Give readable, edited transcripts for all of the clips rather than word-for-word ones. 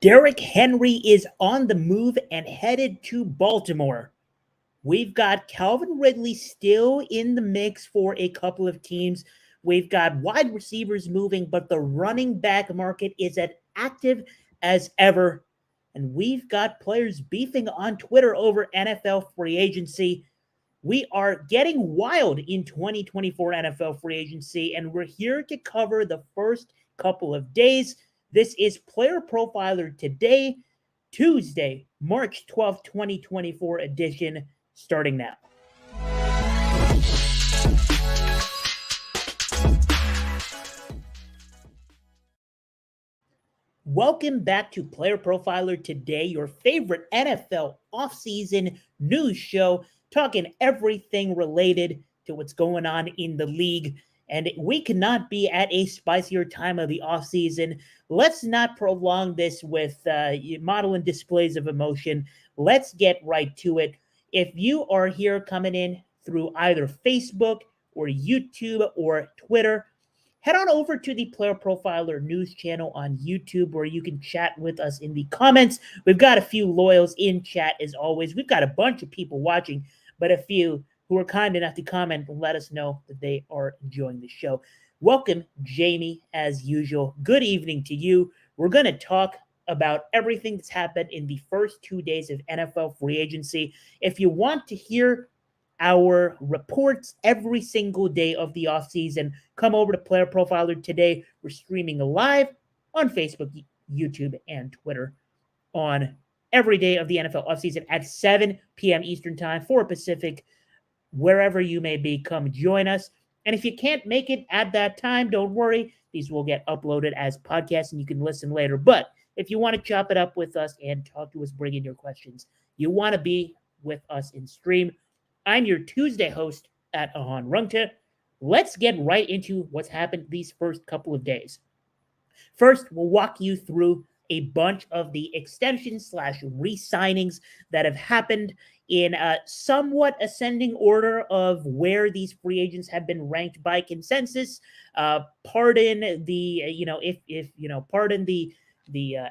Derrick Henry is on the move and headed to Baltimore. We've got Calvin Ridley still in the mix for a couple of teams. We've got wide receivers moving, but the running back market is as active as ever. And we've got players beefing on Twitter over NFL free agency. We are getting wild in 2024 NFL free agency, and we're here to cover the first couple of days. This is Player Profiler Today, Tuesday, March 12th, 2024 edition, starting now. Welcome back to Player Profiler Today, your favorite NFL offseason news show, talking everything related to what's going on in the league. And we cannot be at a spicier time of the offseason. Let's not prolong this with modeling displays of emotion. Let's get right to it. If you are here coming in through either Facebook or YouTube or Twitter, head on over to the Player Profiler news channel on YouTube where you can chat with us in the comments. We've got a few loyals in chat as always. We've got a bunch of people watching, but a few who are kind enough to comment and let us know that they are enjoying the show. Welcome, Jamie, as usual. Good evening to you. We're going to talk about everything that's happened in the first 2 days of NFL free agency. If you want to hear our reports every single day of the offseason, come over to Player Profiler Today. We're streaming live on Facebook, YouTube, and Twitter on every day of the NFL offseason at 7 p.m. Eastern Time, 4 Pacific. Wherever you may be, come join us. And if you can't make it at that time, don't worry. These will get uploaded as podcasts and you can listen later. But if you want to chop it up with us and talk to us, bring in your questions, you want to be with us in stream, I'm your Tuesday host at Ahan Rungta. Let's get right into what's happened these first couple of days. First, we'll walk you through a bunch of the extensions / re-signings that have happened in a somewhat ascending order of where these free agents have been ranked by consensus. Pardon the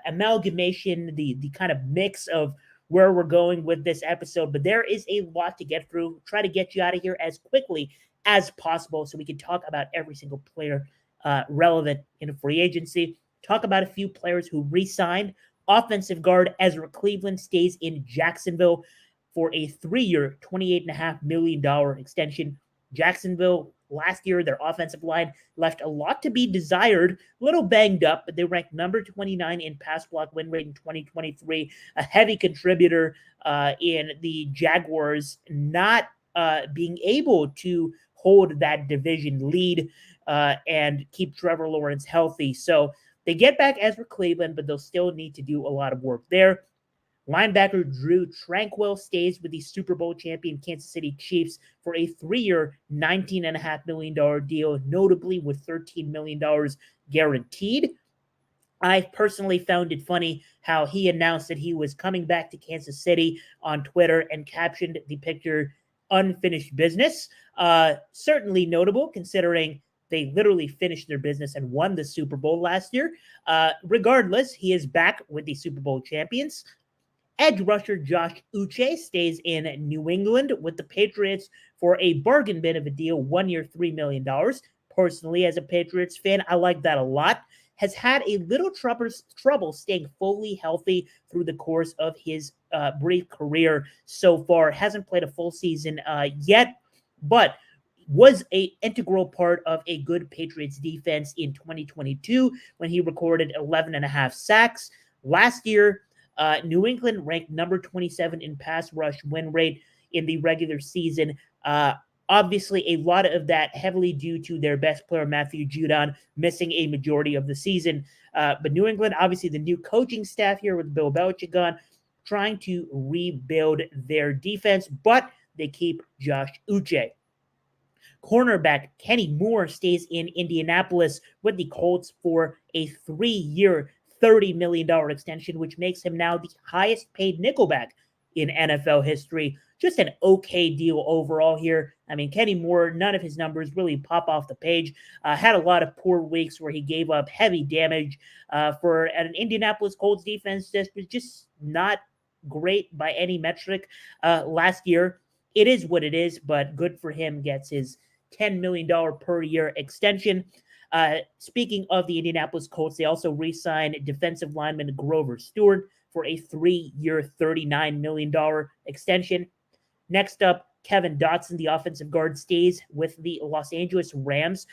amalgamation, the kind of mix of where we're going with this episode, but there is a lot to get through. Try to get you out of here as quickly as possible so we can talk about every single player relevant in a free agency. Talk about a few players who re-signed. Offensive guard Ezra Cleveland stays in Jacksonville for a 3-year, $28.5 million extension. Jacksonville, last year, their offensive line left a lot to be desired, a little banged up, but they ranked number 29 in pass block win rate in 2023, a heavy contributor in the Jaguars not being able to hold that division lead and keep Trevor Lawrence healthy. So they get back Ezra Cleveland, but they'll still need to do a lot of work there. Linebacker Drew Tranquill stays with the Super Bowl champion Kansas City Chiefs for a 3-year, $19.5 million deal, notably with $13 million guaranteed. I personally found it funny how he announced that he was coming back to Kansas City on Twitter and captioned the picture, "Unfinished business." Certainly notable considering they literally finished their business and won the Super Bowl last year. Regardless, he is back with the Super Bowl champions. Edge rusher Josh Uche stays in New England with the Patriots for a bargain bin of a deal, 1 year, $3 million. Personally, as a Patriots fan, I like that a lot. Has had a little trouble staying fully healthy through the course of his brief career so far. Hasn't played a full season yet, but was an integral part of a good Patriots defense in 2022 when he recorded 11.5 sacks. Last year, New England ranked number 27 in pass rush win rate in the regular season. Obviously, a lot of that heavily due to their best player, Matthew Judon, missing a majority of the season. But New England, obviously the new coaching staff here with Bill Belichick on, trying to rebuild their defense, but they keep Josh Uche. Cornerback Kenny Moore stays in Indianapolis with the Colts for a 3-year, $30 million extension, which makes him now the highest paid nickelback in NFL history. Just an okay deal overall here. I mean, Kenny Moore, none of his numbers really pop off the page. Had a lot of poor weeks where he gave up heavy damage for an Indianapolis Colts defense that was just not great by any metric last year. It is what it is, but good for him. Gets his $10 million per year extension. Speaking of the Indianapolis Colts, they also re-signed defensive lineman Grover Stewart for a 3-year, $39 million extension. Next up, Kevin Dotson, the offensive guard, stays with the Los Angeles Rams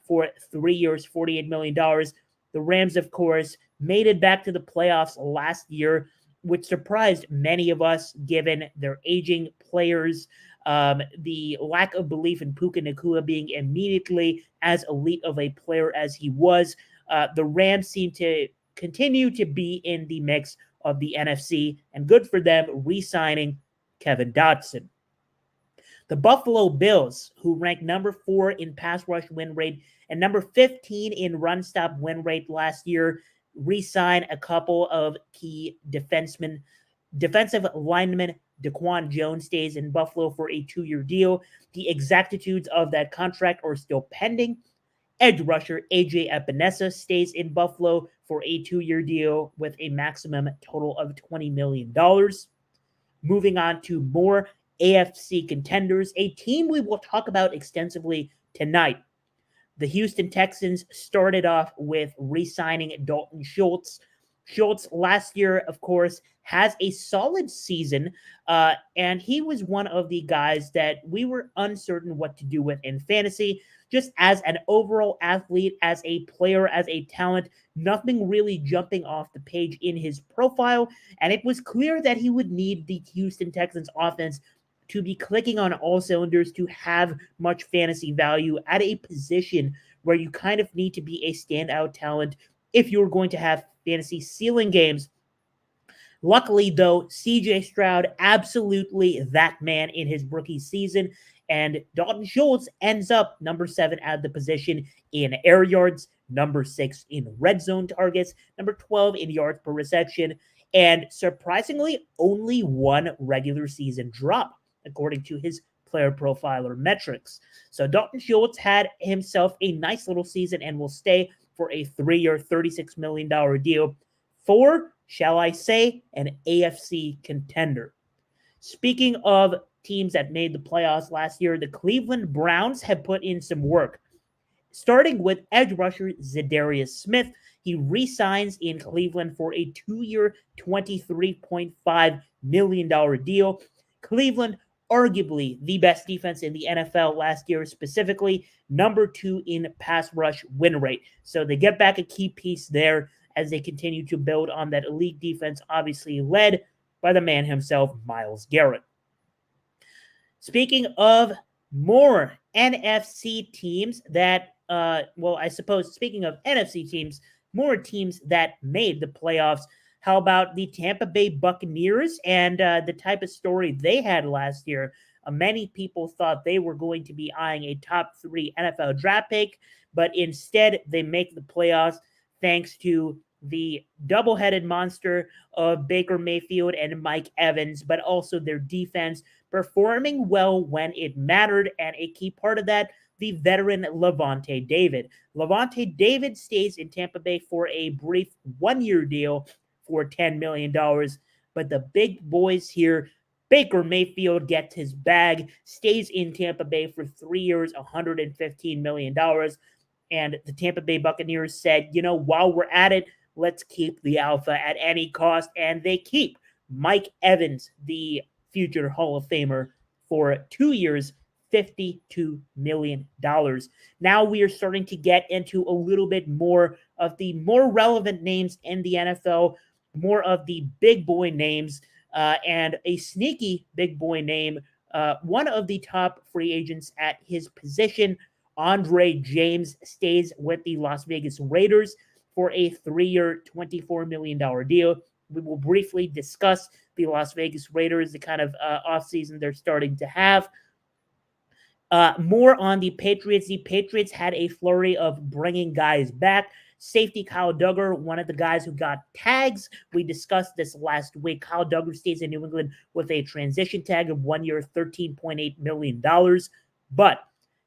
for 3 years, $48 million. The Rams, of course, made it back to the playoffs last year, which surprised many of us given their aging players, the lack of belief in Puka Nacua being immediately as elite of a player as he was. The Rams seem to continue to be in the mix of the NFC, and good for them re-signing Kevin Dotson. The Buffalo Bills, who ranked number 4 in pass rush win rate and number 15 in run stop win rate last year, re-sign a couple of key defensive linemen. Daquan Jones stays in Buffalo for a 2-year deal. The exactitudes of that contract are still pending. Edge rusher AJ Epinesa stays in Buffalo for a 2-year deal with a maximum total of $20 million. Moving on to more AFC contenders, a team we will talk about extensively tonight. The Houston Texans started off with re-signing Dalton Schultz. Schultz last year, of course, has a solid season, and he was one of the guys that we were uncertain what to do with in fantasy. Just as an overall athlete, as a player, as a talent, nothing really jumping off the page in his profile, and it was clear that he would need the Houston Texans offense to be clicking on all cylinders to have much fantasy value at a position where you kind of need to be a standout talent if you're going to have fantasy ceiling games. Luckily, though, CJ Stroud, absolutely that man in his rookie season, and Dalton Schultz ends up number 7 at the position in air yards, number 6 in red zone targets, number 12 in yards per reception, and surprisingly, only 1 regular season drop, according to his PlayerProfiler metrics. So Dalton Schultz had himself a nice little season and will stay for a 3-year, $36 million deal for, shall I say, an AFC contender. Speaking of teams that made the playoffs last year, the Cleveland Browns have put in some work. Starting with edge rusher Za'Darius Smith, he re-signs in Cleveland for a 2-year, $23.5 million deal. Cleveland, arguably the best defense in the NFL last year, specifically number 2 in pass rush win rate. So they get back a key piece there as they continue to build on that elite defense, obviously led by the man himself, Myles Garrett. Speaking of more NFC teams that, speaking of NFC teams, more teams that made the playoffs. How about the Tampa Bay Buccaneers and the type of story they had last year? Many people thought they were going to be eyeing a top 3 NFL draft pick, but instead they make the playoffs thanks to the double-headed monster of Baker Mayfield and Mike Evans, but also their defense performing well when it mattered, and a key part of that, the veteran Lavonte David. Lavonte David stays in Tampa Bay for a brief 1-year deal for $10 million, but the big boys here, Baker Mayfield gets his bag, stays in Tampa Bay for 3 years, $115 million, and the Tampa Bay Buccaneers said, while we're at it, let's keep the alpha at any cost, and they keep Mike Evans, the future Hall of Famer, for 2 years, $52 million. Now we are starting to get into a little bit more of the more relevant names in the NFL, more of the big boy names, and a sneaky big boy name, one of the top free agents at his position, Andre James, stays with the Las Vegas Raiders for a 3-year, $24 million deal. We will briefly discuss the Las Vegas Raiders, the kind of offseason they're starting to have. More on the Patriots. The Patriots had a flurry of bringing guys back. Safety Kyle Duggar, one of the guys who got tags. We discussed this last week. Kyle Duggar stays in New England with a transition tag of 1 year, $13.8 million. But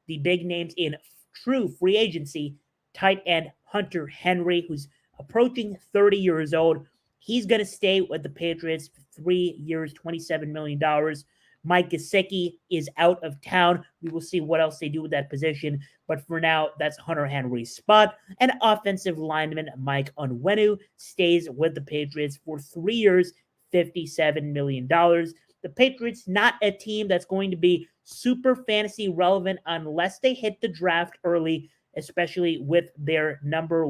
the big names in true free agency, tight end Hunter Henry, who's approaching 30 years old. He's going to stay with the Patriots for 3 years, $27 million. Mike Gesicki is out of town. We will see what else they do with that position. But for now, that's Hunter Henry's spot. And offensive lineman Mike Onwenu stays with the Patriots for 3 years, $57 million. The Patriots, not a team that's going to be super fantasy relevant unless they hit the draft early, especially with their number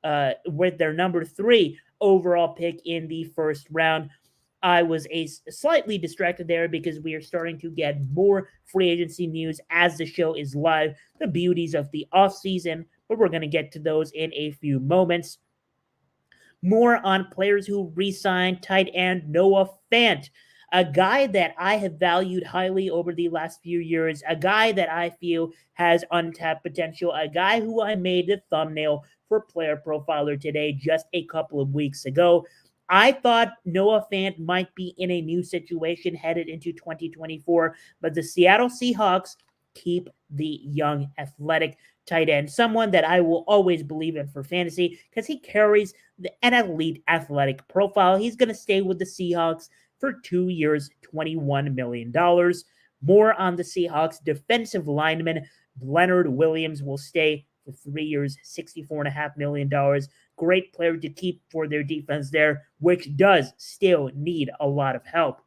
3 overall pick in the first round. I was slightly distracted there because we are starting to get more free agency news as the show is live, the beauties of the offseason, but we're going to get to those in a few moments. More on players who re-signed. Tight end Noah Fant, a guy that I have valued highly over the last few years, a guy that I feel has untapped potential, a guy who I made the thumbnail for Player Profiler today just a couple of weeks ago. I thought Noah Fant might be in a new situation headed into 2024, but the Seattle Seahawks keep the young, athletic tight end, someone that I will always believe in for fantasy because he carries an elite athletic profile. He's going to stay with the Seahawks for 2 years, $21 million. More on the Seahawks. Defensive lineman Leonard Williams will stay for 3 years, $64.5 million. Great player to keep for their defense there, which does still need a lot of help.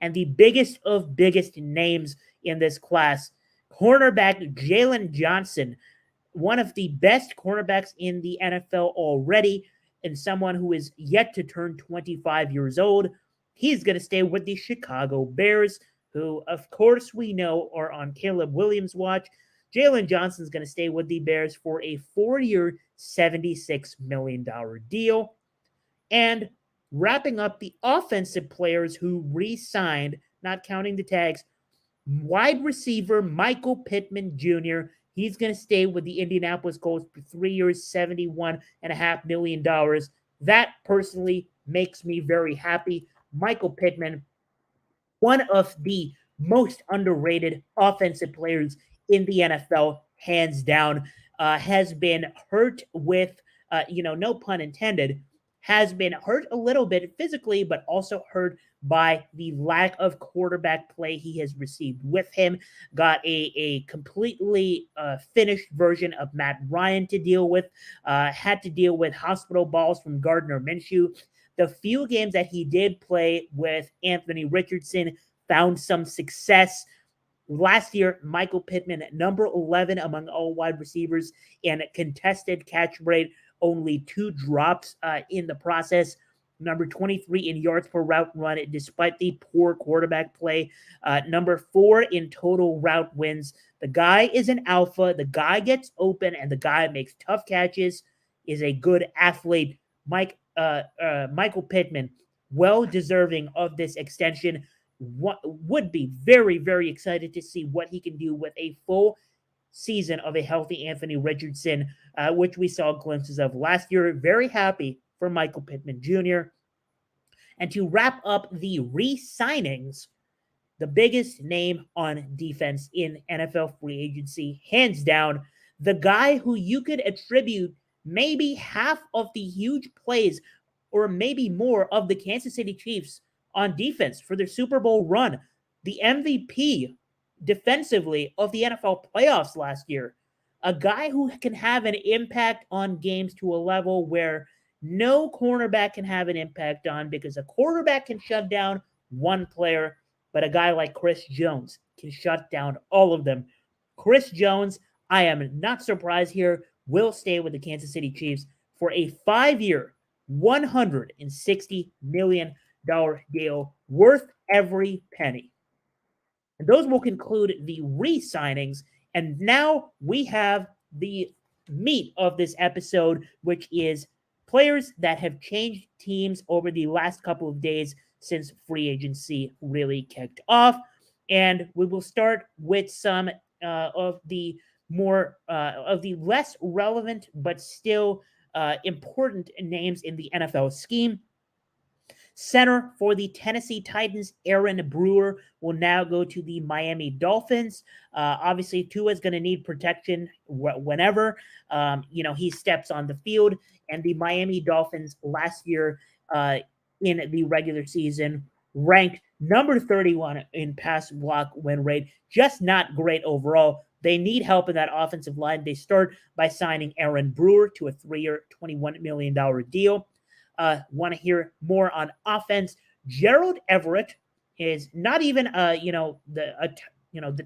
And the biggest of biggest names in this class, cornerback Jalen Johnson, one of the best cornerbacks in the NFL already, and someone who is yet to turn 25 years old. He's going to stay with the Chicago Bears, who, of course, we know are on Caleb Williams' watch. Jalen Johnson is going to stay with the Bears for a 4-year, $76 million deal. And wrapping up the offensive players who re-signed, not counting the tags, wide receiver Michael Pittman Jr., he's going to stay with the Indianapolis Colts for 3 years, $71.5 million. That personally makes me very happy. Michael Pittman, one of the most underrated offensive players in the NFL, hands down, has been hurt with, no pun intended, has been hurt a little bit physically, but also hurt by the lack of quarterback play he has received with him. Got a completely finished version of Matt Ryan to deal with, had to deal with hospital balls from Gardner Minshew. The few games that he did play with Anthony Richardson found some success. Last year, Michael Pittman at number 11 among all wide receivers in contested catch rate, only 2 drops in the process. Number 23 in yards per route run, despite the poor quarterback play. Number 4 in total route wins. The guy is an alpha. The guy gets open, and the guy makes tough catches, is a good athlete. Michael Pittman, well deserving of this extension. Would be very, very excited to see what he can do with a full season of a healthy Anthony Richardson, which we saw glimpses of last year. Very happy for Michael Pittman Jr. And to wrap up the re-signings, the biggest name on defense in NFL free agency, hands down, the guy who you could attribute maybe half of the huge plays or maybe more of the Kansas City Chiefs on defense for their Super Bowl run, the MVP defensively of the NFL playoffs last year, a guy who can have an impact on games to a level where no cornerback can have an impact on, because a quarterback can shut down one player, but a guy like Chris Jones can shut down all of them. Chris Jones, I am not surprised here, will stay with the Kansas City Chiefs for a 5-year, $160 million deal, worth every penny. And those will conclude the re-signings. And now we have the meat of this episode, which is players that have changed teams over the last couple of days since free agency really kicked off. And we will start with some of the more of the less relevant but still important names in the NFL scheme. Center for the Tennessee Titans, Aaron Brewer, will now go to the Miami Dolphins. Obviously, Tua is going to need protection whenever he steps on the field. And the Miami Dolphins last year in the regular season ranked number 31 in pass block win rate. Just not great overall. They need help in that offensive line. They start by signing Aaron Brewer to a 3-year, $21 million deal. Want to hear more on offense? Gerald Everett is not even the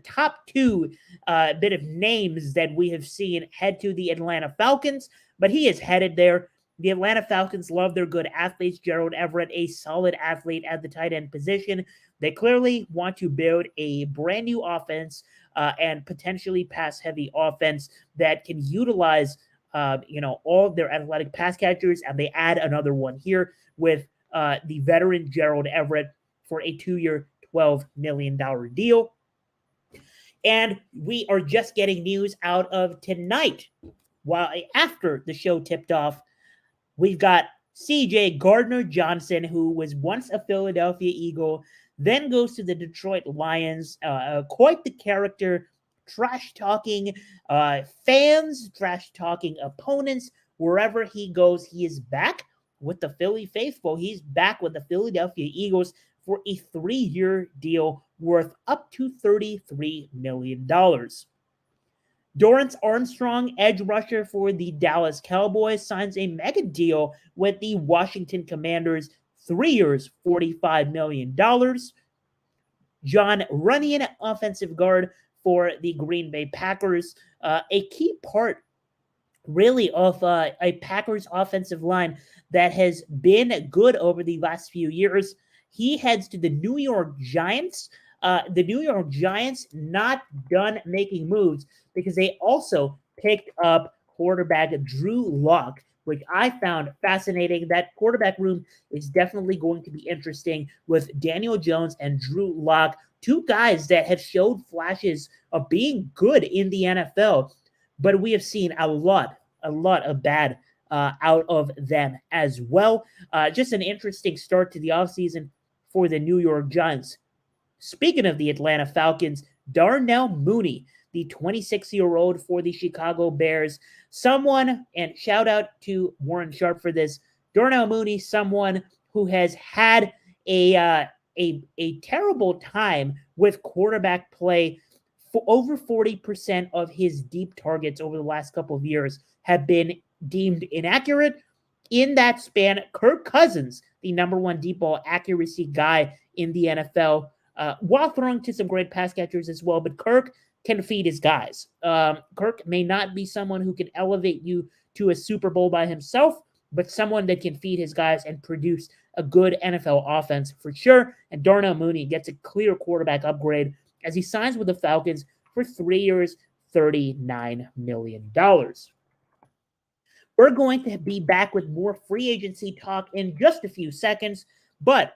top two bit of names that we have seen head to the Atlanta Falcons, but he is headed there. The Atlanta Falcons love their good athletes. Gerald Everett, a solid athlete at the tight end position. They clearly want to build a brand new offense and potentially pass-heavy offense that can utilize all of their athletic pass catchers, and they add another one here with the veteran Gerald Everett for a 2-year, $12 million deal. And we are just getting news out of tonight. While after the show tipped off, we've got C.J. Gardner-Johnson, who was once a Philadelphia Eagle, then goes to the Detroit Lions. Quite the character, trash-talking fans, trash-talking opponents. Wherever he goes, he is back with the Philly faithful. He's back with the Philadelphia Eagles for a 3-year deal worth up to $33 million. Dorrance Armstrong, edge rusher for the Dallas Cowboys, signs a mega deal with the Washington Commanders, 3 years, $45 million. John Runyan, offensive guard for the Green Bay Packers, a key part really of a Packers offensive line that has been good over the last few years. He heads to the New York Giants. The New York Giants not done making moves because they also picked up quarterback Drew Lock, which I found fascinating. That quarterback room is definitely going to be interesting with Daniel Jones and Drew Lock, two guys that have showed flashes of being good in the NFL, but we have seen a lot of bad out of them as well. Just an interesting start to the offseason for the New York Giants. Speaking of the Atlanta Falcons, Darnell Mooney, the 26-year-old for the Chicago Bears, someone, and shout out to Warren Sharp for this, Darnell Mooney, someone who has had a terrible time with quarterback play. For over 40% of his deep targets over the last couple of years have been deemed inaccurate. In that span, Kirk Cousins, the number one deep ball accuracy guy in the NFL, while throwing to some great pass catchers as well, but Kirk can feed his guys. Kirk may not be someone who can elevate you to a Super Bowl by himself, but someone that can feed his guys and produce a good NFL offense for sure. And Darnell Mooney gets a clear quarterback upgrade as he signs with the Falcons for 3 years, $39 million. We're going to be back with more free agency talk in just a few seconds, but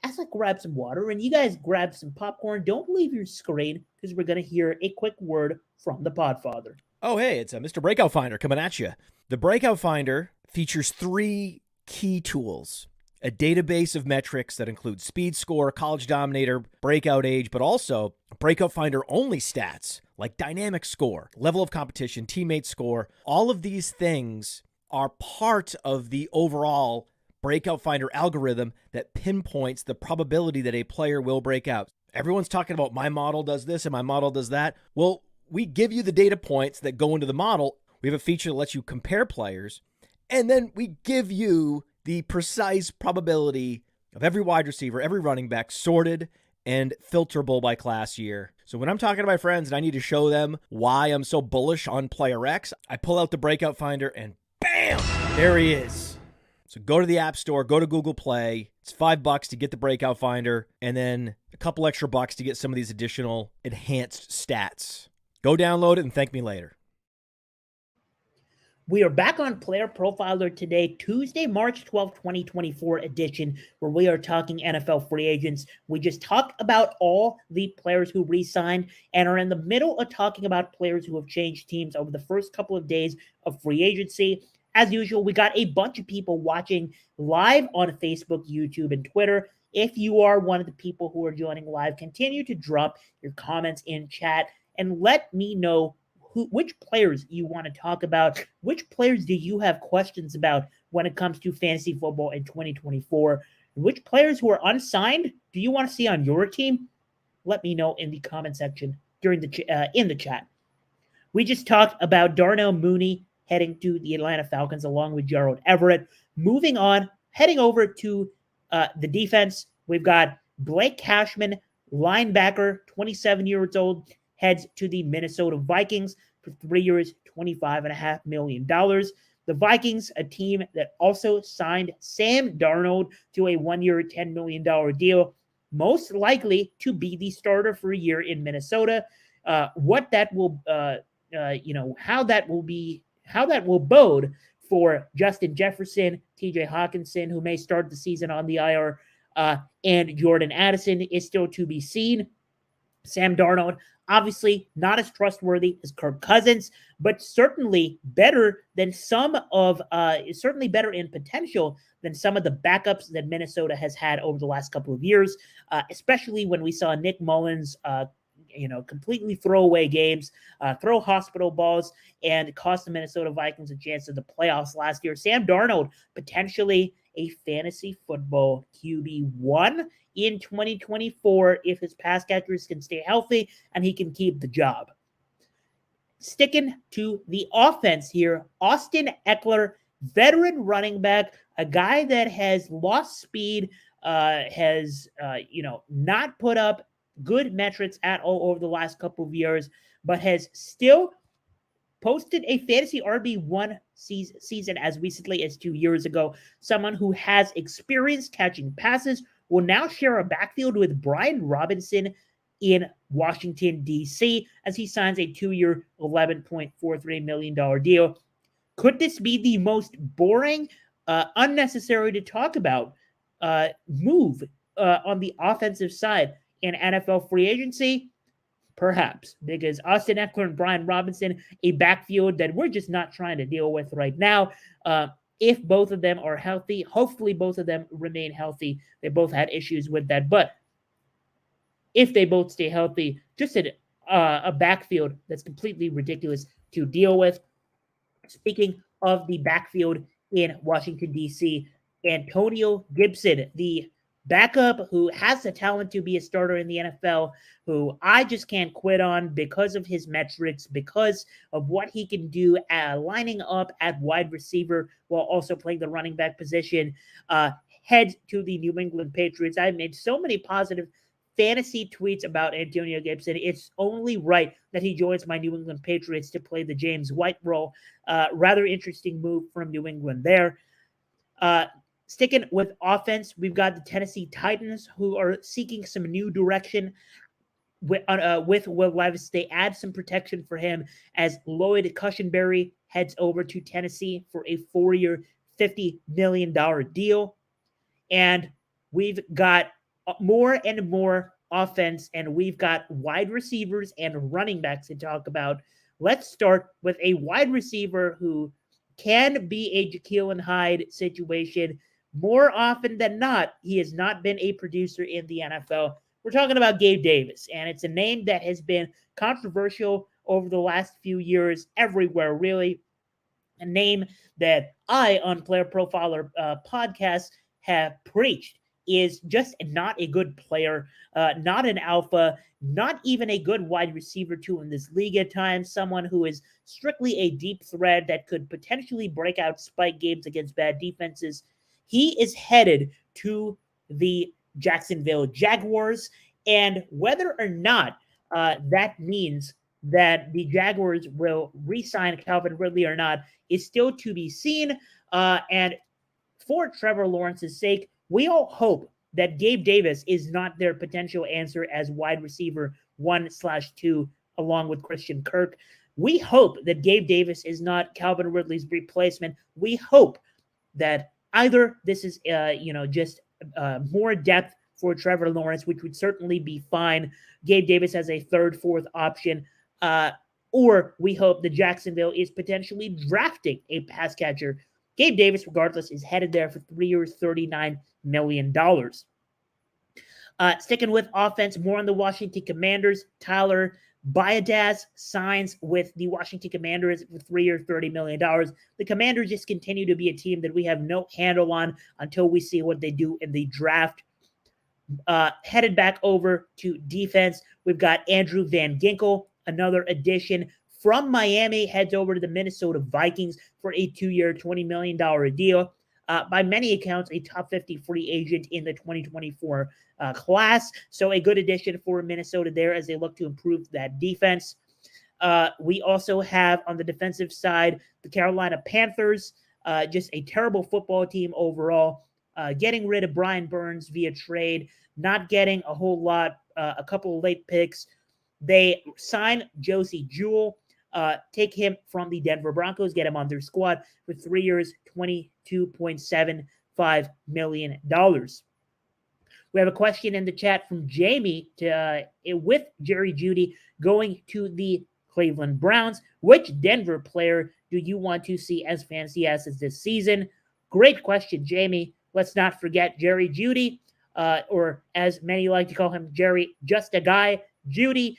as I grab some water and you guys grab some popcorn, don't leave your screen because we're going to hear a quick word from the Podfather. Oh, hey, it's Mr. Breakout Finder coming at you. The Breakout Finder features 3 key tools: a database of metrics that include speed score, college dominator, breakout age, but also Breakout Finder only stats like dynamic score, level of competition, teammate score. All of these things are part of the overall Breakout Finder algorithm that pinpoints the probability that a player will break out. Everyone's talking about my model does this and my model does that. Well, we give you the data points that go into the model. We have a feature that lets you compare players, and then we give you the precise probability of every wide receiver, every running back, sorted and filterable by class year. So when I'm talking to my friends and I need to show them why I'm so bullish on player X, I pull out the Breakout Finder and bam, there he is. So go to the App Store, go to Google Play. It's $5 to get the Breakout Finder, and then a couple extra bucks to get some of these additional enhanced stats. Go download it and thank me later. We are back on Player Profiler today, Tuesday, March 12th, 2024 edition, where we are talking NFL free agents. We just talked about all the players who re-signed and are in the middle of talking about players who have changed teams over the first couple of days of free agency. As usual, we got a bunch of people watching live on Facebook, YouTube, and Twitter. If you are one of the people who are joining live, continue to drop your comments in chat and let me know which players you want to talk about. Which players do you have questions about when it comes to fantasy football in 2024? Which players who are unsigned do you want to see on your team? Let me know in the comment section during the in the chat. We just talked about Darnell Mooney heading to the Atlanta Falcons along with Gerald Everett. Moving on, heading over to the defense, we've got Blake Cashman, linebacker, 27 years old, heads to the Minnesota Vikings for 3 years, $25.5 million. The Vikings, a team that also signed Sam Darnold to a 1 year, $10 million deal, most likely to be the starter for a year in Minnesota. What that will, how that will bode for Justin Jefferson, TJ Hawkinson, who may start the season on the IR, and Jordan Addison is still to be seen. Sam Darnold, obviously not as trustworthy as Kirk Cousins, but certainly better than certainly better in potential than some of the backups that Minnesota has had over the last couple of years, especially when we saw Nick Mullins, completely throw away games, throw hospital balls, and cost the Minnesota Vikings a chance to the playoffs last year. Sam Darnold, potentially a fantasy football QB1 in 2024 if his pass catchers can stay healthy and he can keep the job. Sticking to the offense here, Austin Eckler, veteran running back, a guy that has lost speed, has not put up good metrics at all over the last couple of years, but has still posted a fantasy RB1 season as recently as 2 years ago. Someone who has experience catching passes will now share a backfield with Brian Robinson in Washington, D.C., as he signs a 2-year, $11.43 million deal. Could this be the most boring, unnecessary to talk about move on the offensive side in NFL free agency? Perhaps, because Austin Eckler and Brian Robinson, a backfield that we're just not trying to deal with right now. If both of them are healthy, hopefully both of them remain healthy. They both had issues with that, but if they both stay healthy, just a backfield that's completely ridiculous to deal with. Speaking of the backfield in Washington, D.C., Antonio Gibson, the backup who has the talent to be a starter in the NFL, who I just can't quit on because of his metrics, because of what he can do lining up at wide receiver while also playing the running back position, heads to the New England Patriots. I've made so many positive fantasy tweets about Antonio Gibson. It's only right that he joins my New England Patriots to play the James White role. Rather interesting move from New England there. Sticking with offense, we've got the Tennessee Titans, who are seeking some new direction with Will Levis. They add some protection for him as Lloyd Cushenberry heads over to Tennessee for a 4-year, $50 million deal. And we've got more and more offense, and we've got wide receivers and running backs to talk about. Let's start with a wide receiver who can be a Jekyll and Hyde situation. More often than not, he has not been a producer in the NFL. We're talking about Gabe Davis, and it's a name that has been controversial over the last few years everywhere, really. A name that I, on Player Profiler podcast, have preached is just not a good player, not an alpha, not even a good wide receiver too in this league at times, someone who is strictly a deep threat that could potentially break out spike games against bad defenses. He is headed to the Jacksonville Jaguars, and whether or not that means that the Jaguars will re-sign Calvin Ridley or not is still to be seen. And for Trevor Lawrence's sake, we all hope that Gabe Davis is not their potential answer as wide receiver 1/2, along with Christian Kirk. We hope that Gabe Davis is not Calvin Ridley's replacement. We hope that either this is, just more depth for Trevor Lawrence, which would certainly be fine. Gabe Davis as a third, fourth option. Or we hope that Jacksonville is potentially drafting a pass catcher. Gabe Davis, regardless, is headed there for 3 years, $39 million. Sticking with offense, more on the Washington Commanders. Tyler Biadasz signs with the Washington Commanders for 3 years, $30 million. The Commanders just continue to be a team that we have no handle on until we see what they do in the draft. Headed back over to defense, we've got Andrew Van Ginkel, another addition from Miami, heads over to the Minnesota Vikings for a 2-year, $20 million deal. By many accounts, a top 50 free agent in the 2024 class. So a good addition for Minnesota there as they look to improve that defense. We also have on the defensive side, the Carolina Panthers, just a terrible football team overall. Getting rid of Brian Burns via trade, not getting a whole lot, a couple of late picks. They sign Josie Jewell, take him from the Denver Broncos, get him on their squad for 3 years, $22.75 million. We have a question in the chat from Jamie with Jerry Jeudy going to the Cleveland Browns. Which Denver player do you want to see as fantasy assets this season? Great question, Jamie. Let's not forget Jerry Jeudy, or as many like to call him, Jerry, just a guy. Jeudy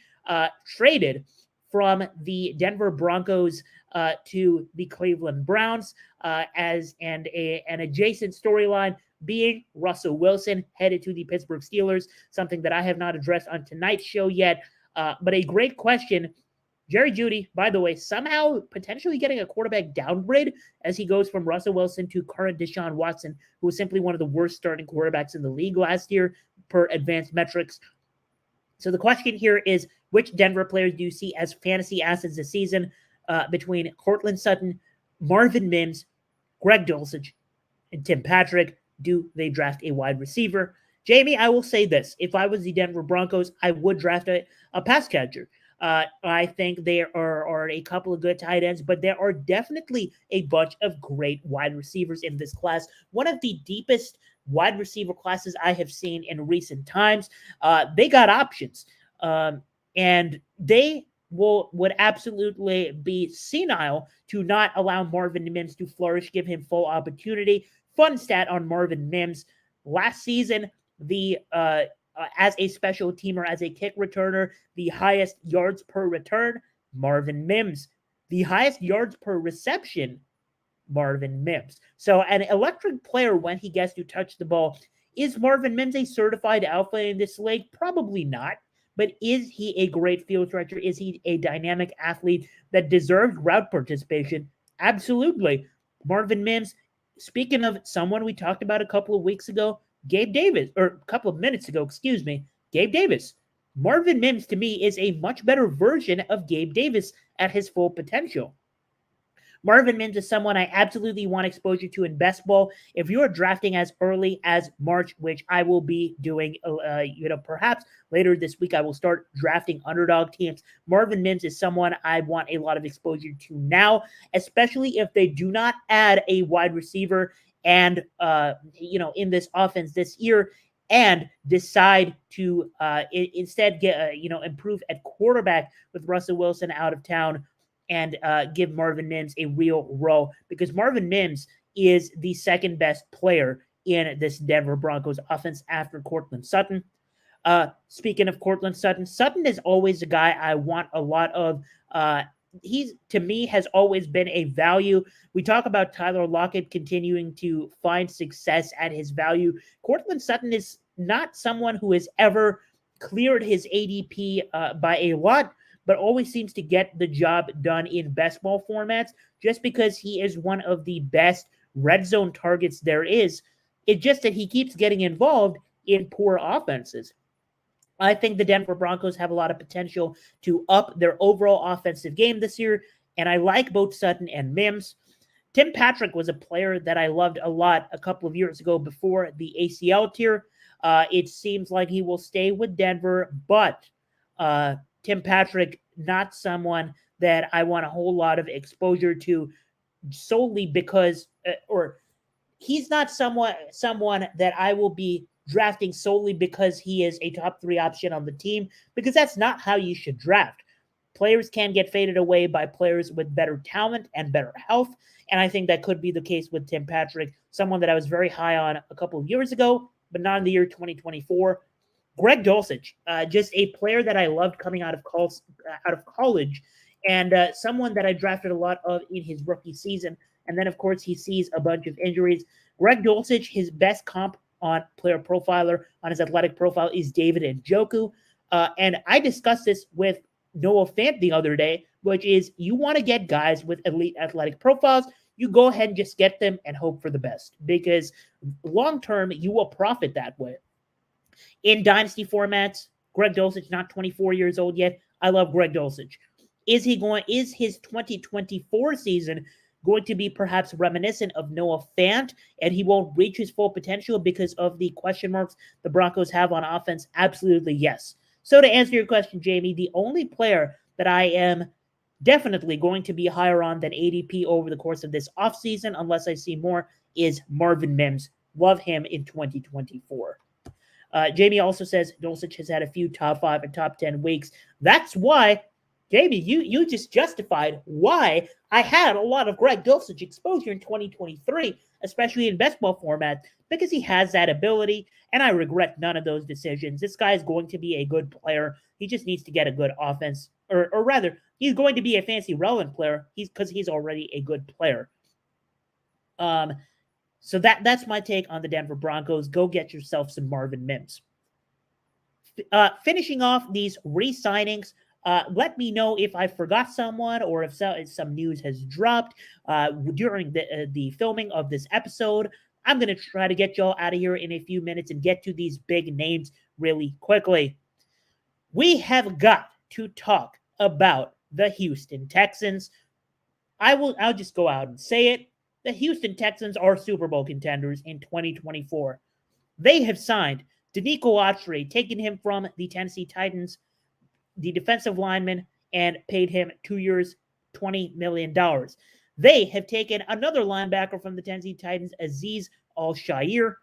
traded from the Denver Broncos to the Cleveland Browns as an adjacent storyline being Russell Wilson headed to the Pittsburgh Steelers, something that I have not addressed on tonight's show yet, but a great question. Jerry Jeudy, by the way, somehow potentially getting a quarterback downgrade as he goes from Russell Wilson to current Deshaun Watson, who was simply one of the worst starting quarterbacks in the league last year per advanced metrics. So the question here is, which Denver players do you see as fantasy assets this season between Courtland Sutton, Marvin Mims, Greg Dulcich, and Tim Patrick? Do they draft a wide receiver? Jamie, I will say this. If I was the Denver Broncos, I would draft a pass catcher. I think there are a couple of good tight ends, but there are definitely a bunch of great wide receivers in this class. One of the deepest wide receiver classes I have seen in recent times. They got options, and they would absolutely be senile to not allow Marvin Mims to flourish, give him full opportunity. Fun stat on Marvin Mims. Last season, as a special teamer, as a kick returner, the highest yards per return, Marvin Mims. The highest yards per reception, Marvin Mims. So an electric player when he gets to touch the ball. Is Marvin Mims a certified alpha in this league? Probably not. But is he a great field stretcher? Is he a dynamic athlete that deserves route participation? Absolutely. Marvin Mims, speaking of someone we talked about a couple of weeks ago, Gabe Davis, or a couple of minutes ago, Gabe Davis. Marvin Mims, to me, is a much better version of Gabe Davis at his full potential. Marvin Mims is someone I absolutely want exposure to in best ball. If you are drafting as early as March, which I will be doing, perhaps later this week, I will start drafting underdog teams. Marvin Mims is someone I want a lot of exposure to now, especially if they do not add a wide receiver and, in this offense this year, and decide to instead get, improve at quarterback with Russell Wilson out of town and give Marvin Mims a real role, because Marvin Mims is the second best player in this Denver Broncos offense after Courtland Sutton. Speaking of Courtland Sutton, Sutton is always a guy I want a lot of. He's, to me, has always been a value. We talk about Tyler Lockett continuing to find success at his value. Courtland Sutton is not someone who has ever cleared his ADP by a lot, but always seems to get the job done in best ball formats just because he is one of the best red zone targets there is. It's just that he keeps getting involved in poor offenses. I think the Denver Broncos have a lot of potential to up their overall offensive game this year, and I like both Sutton and Mims. Tim Patrick was a player that I loved a lot a couple of years ago before the ACL tear. It seems like he will stay with Denver, but Tim Patrick, not someone that I want a whole lot of exposure to solely because, or he's not someone that I will be drafting solely because he is a top 3 option on the team, because that's not how you should draft. Players can get faded away by players with better talent and better health, and I think that could be the case with Tim Patrick, someone that I was very high on a couple of years ago, but not in the year 2024. Greg Dulcich, just a player that I loved coming out of college, and someone that I drafted a lot of in his rookie season. And then, of course, he sees a bunch of injuries. Greg Dulcich, his best comp on Player Profiler, on his athletic profile, is David Njoku. And I discussed this with Noah Fant the other day, which is you want to get guys with elite athletic profiles, you go ahead and just get them and hope for the best, because long term, you will profit that way. In dynasty formats, Greg Dulcich, not 24 years old yet. I love Greg Dulcich. Is his 2024 season going to be perhaps reminiscent of Noah Fant, and he won't reach his full potential because of the question marks the Broncos have on offense? Absolutely yes. So to answer your question, Jamie, the only player that I am definitely going to be higher on than ADP over the course of this offseason, unless I see more, is Marvin Mims. Love him in 2024. Jamie also says Dulcich has had a few top 5 and top 10 weeks. That's why, Jamie, you just justified why I had a lot of Greg Dulcich exposure in 2023, especially in best ball format, because he has that ability, and I regret none of those decisions. This guy is going to be a good player. He just needs to get a good offense, or rather, he's going to be a fantasy relevant player because he's already a good player. So that's my take on the Denver Broncos. Go get yourself some Marvin Mims. Finishing off these re-signings, let me know if I forgot someone or if some news has dropped during the filming of this episode. I'm going to try to get y'all out of here in a few minutes and get to these big names really quickly. We have got to talk about the Houston Texans. I'll just go out and say it. The Houston Texans are Super Bowl contenders in 2024. They have signed Danico Autry, taking him from the Tennessee Titans, the defensive lineman, and paid him 2 years, $20 million. They have taken another linebacker from the Tennessee Titans, Azeez Al-Shaair,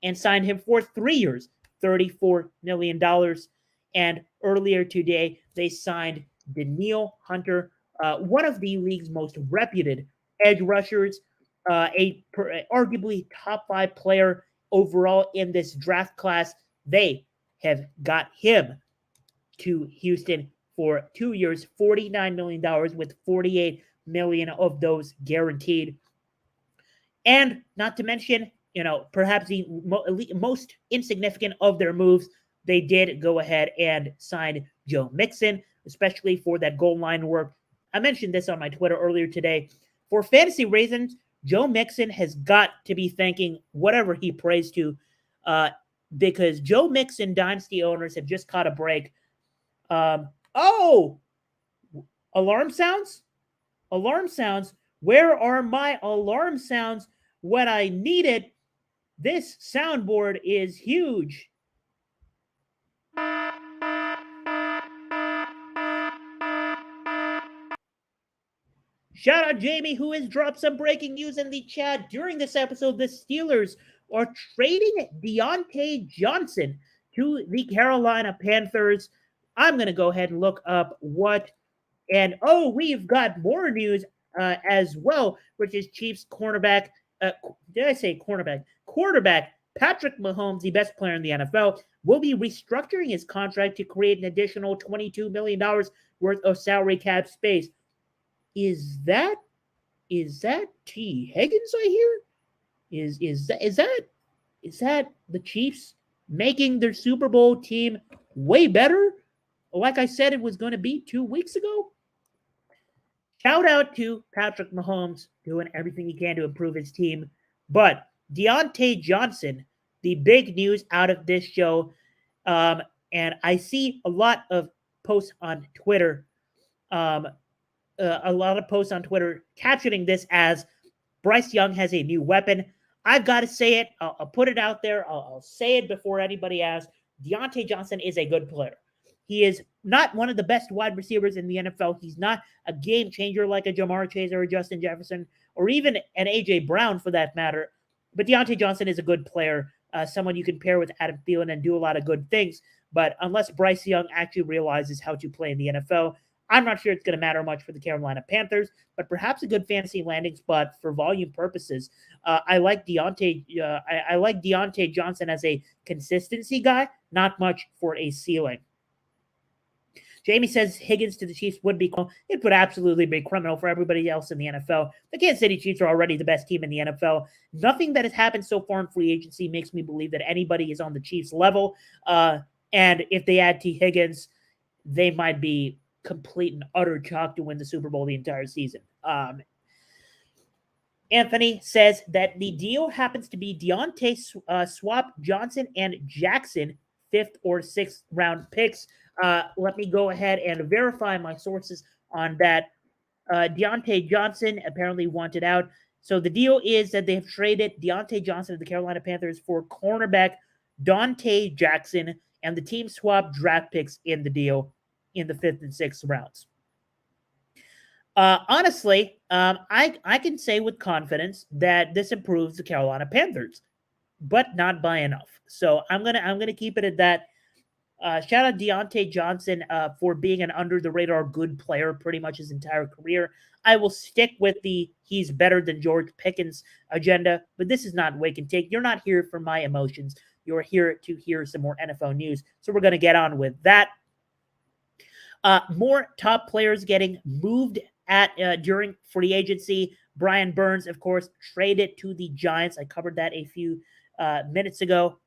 and signed him for 3 years, $34 million. And earlier today, they signed Danielle Hunter, one of the league's most reputed edge rushers, arguably top 5 player overall in this draft class. They have got him to Houston for 2 years, $49 million, with $48 million of those guaranteed. And not to mention, perhaps the most insignificant of their moves, they did go ahead and sign Joe Mixon, especially for that goal line work. I mentioned this on my Twitter earlier today. For fantasy reasons, Joe Mixon has got to be thanking whatever he prays to, because Joe Mixon dynasty owners have just caught a break. Alarm sounds? Alarm sounds. Where are my alarm sounds when I need it? This soundboard is huge. Shout out Jamie, who has dropped some breaking news in the chat. During this episode, the Steelers are trading Deontay Johnson to the Carolina Panthers. I'm going to go ahead and look up what. And, we've got more news as well, which is Chiefs cornerback. Did I say cornerback? Quarterback Patrick Mahomes, the best player in the NFL, will be restructuring his contract to create an additional $22 million worth of salary cap space. Is that T. Higgins I hear? Is that the Chiefs making their Super Bowl team way better? Like I said it was going to be 2 weeks ago? Shout out to Patrick Mahomes doing everything he can to improve his team. But Deontay Johnson, the big news out of this show, and I see a lot of posts on Twitter, captioning this as Bryce Young has a new weapon. I've got to say it. I'll put it out there. I'll say it before anybody asks. Deontay Johnson is a good player. He is not one of the best wide receivers in the NFL. He's not a game changer like a Jamar Chase or a Justin Jefferson or even an A.J. Brown for that matter. But Deontay Johnson is a good player, someone you can pair with Adam Thielen and do a lot of good things. But unless Bryce Young actually realizes how to play in the NFL, I'm not sure it's going to matter much for the Carolina Panthers, but perhaps a good fantasy landing spot for volume purposes. I like Deontay. I like Deontay Johnson as a consistency guy, not much for a ceiling. Jamie says Higgins to the Chiefs would be criminal. It would absolutely be criminal for everybody else in the NFL. The Kansas City Chiefs are already the best team in the NFL. Nothing that has happened so far in free agency makes me believe that anybody is on the Chiefs level. And if they add T. Higgins, they might be complete and utter chalk to win the Super Bowl the entire season. Anthony says that the deal happens to be Deontay swap Johnson and Jackson 5th or 6th round picks. Let me go ahead and verify my sources on that. Deontay Johnson apparently wanted out. So the deal is that they've traded Deontay Johnson of the Carolina Panthers for cornerback Dante Jackson, and the team swapped draft picks in the deal in the 5th and 6th rounds. Honestly, I can say with confidence that this improves the Carolina Panthers, but not by enough. So I'm gonna keep it at that. Shout out Deontay Johnson for being an under the radar good player pretty much his entire career. I will stick with the he's better than George Pickens agenda, but this is not wake and take. You're not here for my emotions. You're here to hear some more NFL news. So we're going to get on with that. More top players getting moved at during free agency. Brian Burns, of course, traded to the Giants. I covered that a few minutes ago.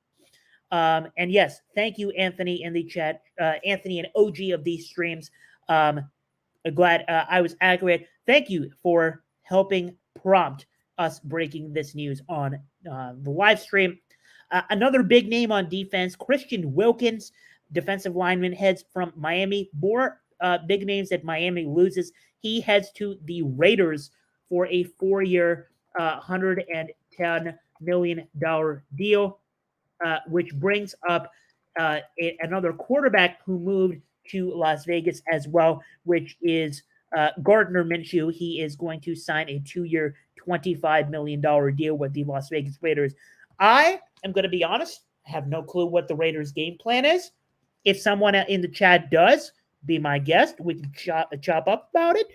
And yes, thank you, Anthony, in the chat. Anthony, an OG of these streams. Glad I was accurate. Thank you for helping prompt us breaking this news on the live stream. Another big name on defense, Christian Wilkins, defensive lineman, heads from Miami. More big names that Miami loses. He heads to the Raiders for a 4-year, $110 million deal. Which brings up another quarterback who moved to Las Vegas as well, which is Gardner Minshew. He is going to sign a 2-year, $25 million deal with the Las Vegas Raiders. I am going to be honest, I have no clue what the Raiders' game plan is. If someone in the chat does, be my guest. We can chop up about it.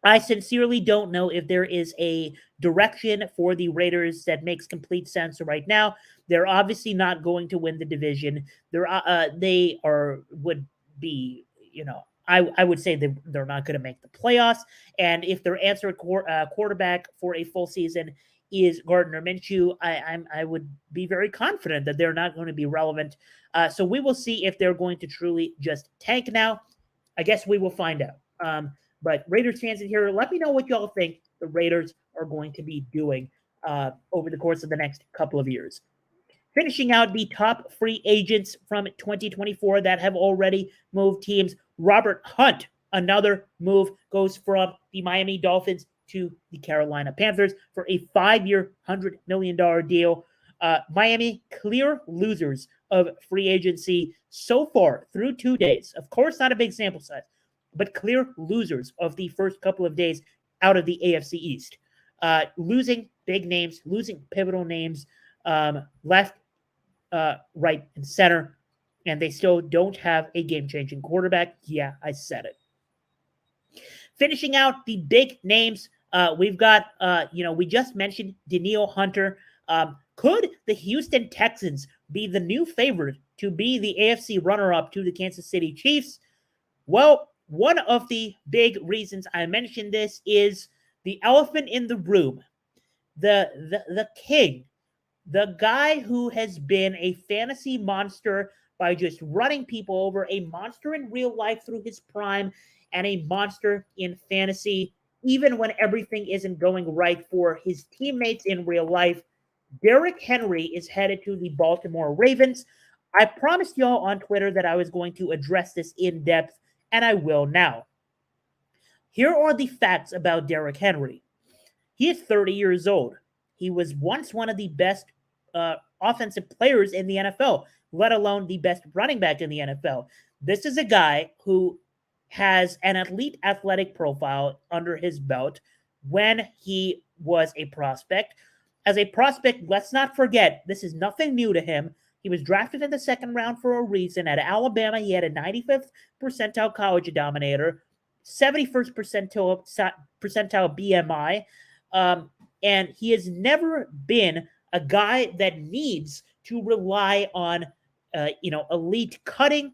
I sincerely don't know if there is a direction for the Raiders that makes complete sense right now. They're obviously not going to win the division. They would be, I would say they're not going to make the playoffs. And if their answer quarterback for a full season is Gardner Minshew, I would be very confident that they're not going to be relevant. So we will see if they're going to truly just tank now. I guess we will find out. But Raiders fans in here, let me know what y'all think the Raiders are going to be doing over the course of the next couple of years. Finishing out the top free agents from 2024 that have already moved teams, Robert Hunt, another move, goes from the Miami Dolphins to the Carolina Panthers for a 5-year, $100 million deal. Miami, clear losers of free agency so far through 2 days. Of course, not a big sample size, but clear losers of the first couple of days out of the AFC East. Losing big names, losing pivotal names, left, right, and center, and they still don't have a game-changing quarterback. Yeah, I said it. Finishing out the big names, we've got, we just mentioned Danielle Hunter. Could the Houston Texans be the new favorite to be the AFC runner-up to the Kansas City Chiefs? Well, one of the big reasons I mentioned this is the elephant in the room, the king, the guy who has been a fantasy monster by just running people over, a monster in real life through his prime, and a monster in fantasy, even when everything isn't going right for his teammates in real life. Derrick Henry is headed to the Baltimore Ravens. I promised y'all on Twitter that I was going to address this in depth, and I will now. Here are the facts about Derrick Henry. He is 30 years old. He was once one of the best offensive players in the NFL. let alone the best running back in the NFL. This is a guy who has an elite athletic profile under his belt when he was a prospect. As a prospect, let's not forget, this is nothing new to him. He was drafted in the second round for a reason. At Alabama, he had a 95th percentile college dominator, 71st percentile BMI, and he has never been a guy that needs to rely on, elite cutting,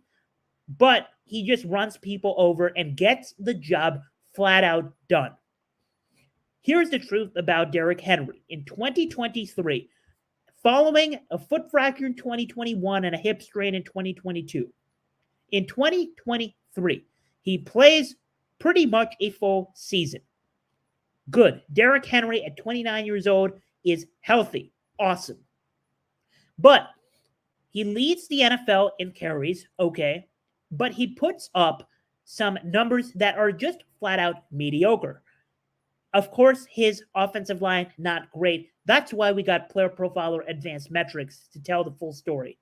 but he just runs people over and gets the job flat out done. Here's the truth about Derrick Henry. In 2023, following a foot fracture in 2021 and a hip strain in 2022, in 2023, he plays pretty much a full season. Good. Derrick Henry at 29 years old is healthy. Awesome. But he leads the NFL in carries, okay, but he puts up some numbers that are just flat out mediocre. Of course, his offensive line, not great. That's why we got PlayerProfiler advanced metrics to tell the full story.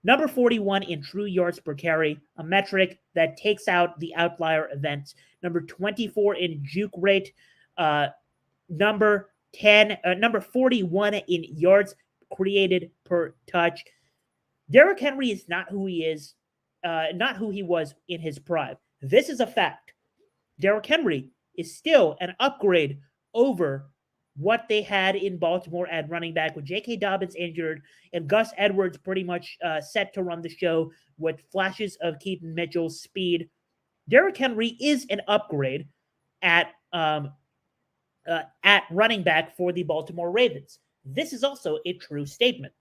Number 41 in true yards per carry, a metric that takes out the outlier events. Number 24 in juke rate. Number 41 in yards created per touch. Derrick Henry is not who he is, not who he was in his prime. This is a fact. Derrick Henry is still an upgrade over what they had in Baltimore at running back with J.K. Dobbins injured and Gus Edwards pretty much set to run the show with flashes of Keaton Mitchell's speed. Derrick Henry is an upgrade at running back for the Baltimore Ravens. This is also a true statement.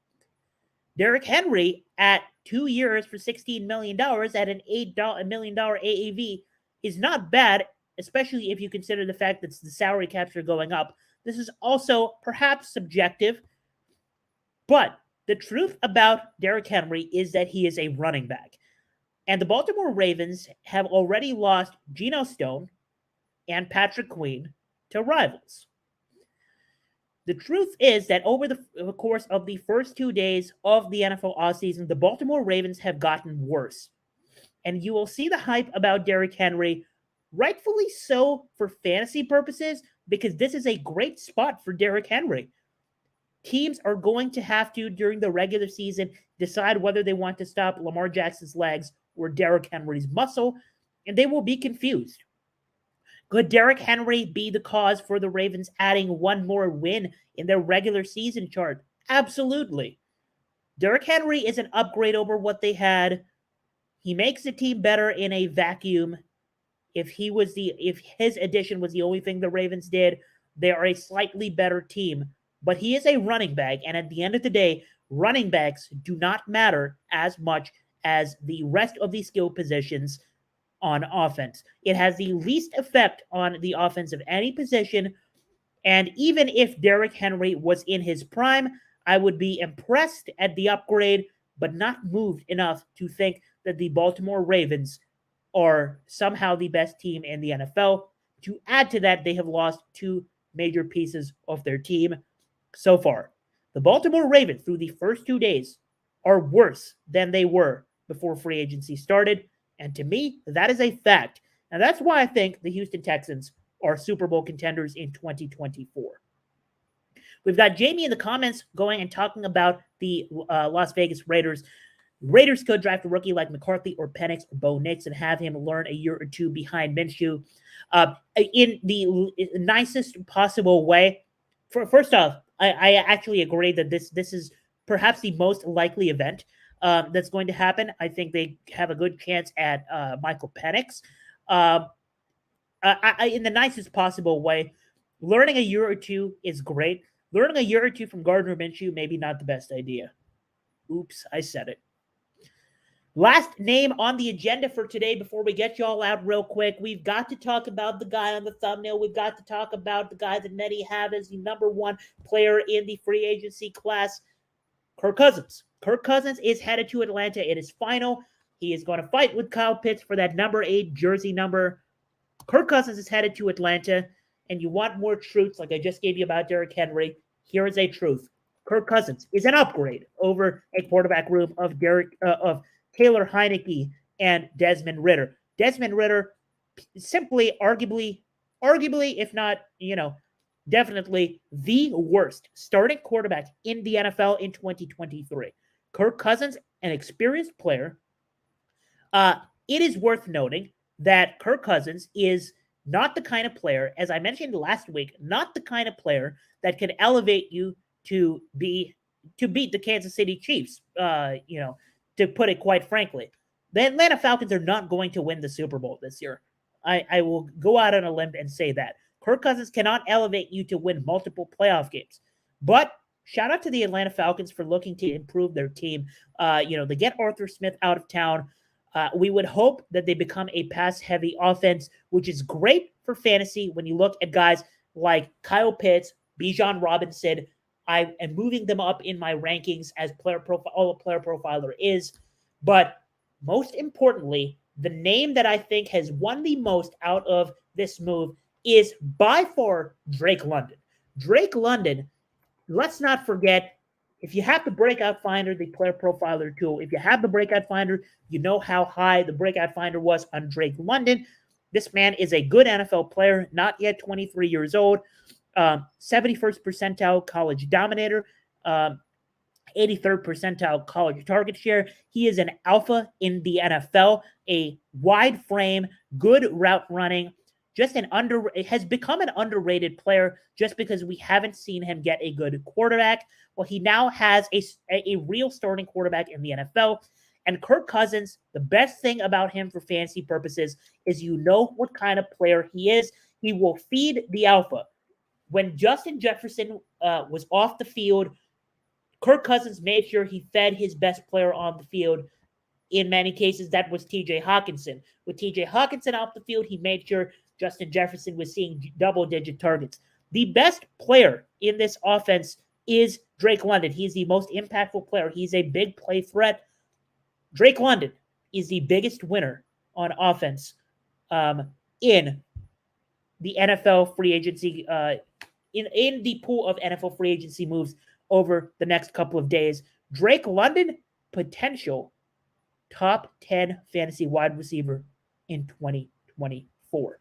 Derrick Henry at 2 years for $16 million at an $8 million AAV is not bad, especially if you consider the fact that the salary caps are going up. This is also perhaps subjective, but the truth about Derrick Henry is that he is a running back. And the Baltimore Ravens have already lost Geno Stone and Patrick Queen to rivals. The truth is that over the course of the first 2 days of the NFL offseason, the Baltimore Ravens have gotten worse. And you will see the hype about Derrick Henry, rightfully so for fantasy purposes, because this is a great spot for Derrick Henry. Teams are going to have to, during the regular season, decide whether they want to stop Lamar Jackson's legs or Derrick Henry's muscle, and they will be confused. Could Derrick Henry be the cause for the Ravens adding one more win in their regular season chart? Absolutely. Derrick Henry is an upgrade over what they had. He makes the team better in a vacuum. If his addition was the only thing the Ravens did, they are a slightly better team. But he is a running back, and at the end of the day, running backs do not matter as much as the rest of the skill positions on offense. It has the least effect on the offense of any position, and even if Derrick Henry was in his prime, I would be impressed at the upgrade, but not moved enough to think that the Baltimore Ravens are somehow the best team in the NFL. To add to that, they have lost two major pieces of their team so far. The Baltimore Ravens, through the first 2 days, are worse than they were before free agency started. And to me, that is a fact. And that's why I think the Houston Texans are Super Bowl contenders in 2024. We've got Jamie in the comments going and talking about the Las Vegas Raiders. Raiders could draft a rookie like McCarthy or Penix or Bo Nix and have him learn a year or two behind Minshew in the nicest possible way. First off, I actually agree that this is perhaps the most likely event that's going to happen. I think they have a good chance at Michael Penix. In the nicest possible way, learning a year or two is great. Learning a year or two from Gardner Minshew, maybe not the best idea. Oops, I said it. Last name on the agenda for today before we get y'all out real quick. We've got to talk about the guy on the thumbnail. We've got to talk about the guy that many have as the number one player in the free agency class, Kirk Cousins. Kirk Cousins is headed to Atlanta. It is final. He is going to fight with Kyle Pitts for that number 8 jersey number. Kirk Cousins is headed to Atlanta, and you want more truths like I just gave you about Derrick Henry. Here is a truth. Kirk Cousins is an upgrade over a quarterback room of Taylor Heineke and Desmond Ridder. Desmond Ridder, simply, arguably, if not, definitely the worst starting quarterback in the NFL in 2023. Kirk Cousins, an experienced player. It is worth noting that Kirk Cousins is not the kind of player, as I mentioned last week, not the kind of player that can elevate you to beat the Kansas City Chiefs. To put it quite frankly, the Atlanta Falcons are not going to win the Super Bowl this year. I will go out on a limb and say that Kirk Cousins cannot elevate you to win multiple playoff games. But shout out to the Atlanta Falcons for looking to improve their team. They get Arthur Smith out of town. We would hope that they become a pass-heavy offense, which is great for fantasy when you look at guys like Kyle Pitts, Bijan Robinson. I am moving them up in my rankings as Player Profiler is. But most importantly, the name that I think has won the most out of this move is by far Drake London. Drake London, let's not forget, if you have the Breakout Finder, the Player Profiler tool, if you have the Breakout Finder, you know how high the Breakout Finder was on Drake London. This man is a good NFL player, not yet 23 years old, 71st percentile college dominator, 83rd percentile college target share. He is an alpha in the NFL, a wide frame, good route running, has become an underrated player just because we haven't seen him get a good quarterback. Well, he now has a real starting quarterback in the NFL. And Kirk Cousins, the best thing about him for fantasy purposes is what kind of player he is. He will feed the alpha. When Justin Jefferson was off the field, Kirk Cousins made sure he fed his best player on the field. In many cases, that was T.J. Hawkinson. With T.J. Hawkinson off the field, he made sure Justin Jefferson was seeing double-digit targets. The best player in this offense is Drake London. He's the most impactful player. He's a big play threat. Drake London is the biggest winner on offense in the NFL free agency, in the pool of NFL free agency moves over the next couple of days. Drake London, potential top 10 fantasy wide receiver in 2024.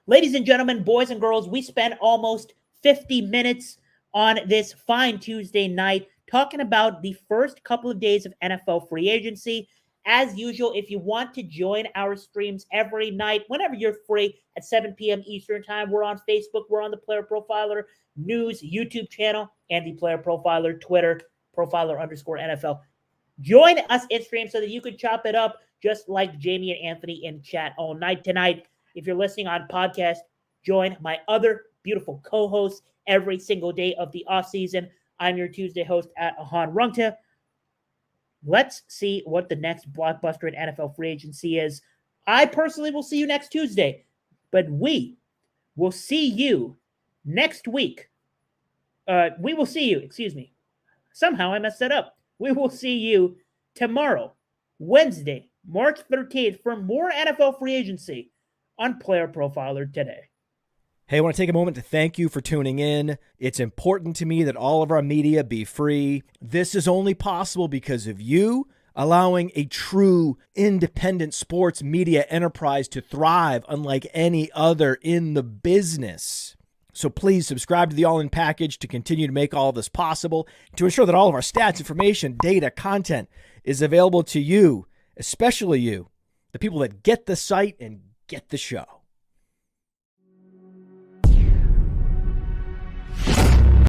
Ladies and gentlemen, boys and girls, we spent almost 50 minutes on this fine Tuesday night talking about the first couple of days of NFL free agency. As usual, if you want to join our streams every night, whenever you're free at 7 p.m. Eastern Time, we're on Facebook, we're on the Player Profiler News YouTube channel, and the Player Profiler Twitter, Profiler_NFL. Join us in stream so that you can chop it up just like Jamie and Anthony in chat all night tonight. If you're listening on podcast, join my other beautiful co-hosts every single day of the offseason. I'm your Tuesday host at Ahan Rungta. Let's see what the next blockbuster in NFL free agency is. I personally will see you next Tuesday, but we will see you next week. We will see you, Somehow I messed that up. We will see you tomorrow, Wednesday, March 13th, for more NFL free agency on Player Profiler Today. Hey, I want to take a moment to thank you for tuning in. It's important to me that all of our media be free. This is only possible because of you allowing a true independent sports media enterprise to thrive unlike any other in the business. So please subscribe to the All In Package to continue to make all of this possible, to ensure that all of our stats, information, data, content is available to you, especially you, the people that get the site and get the show.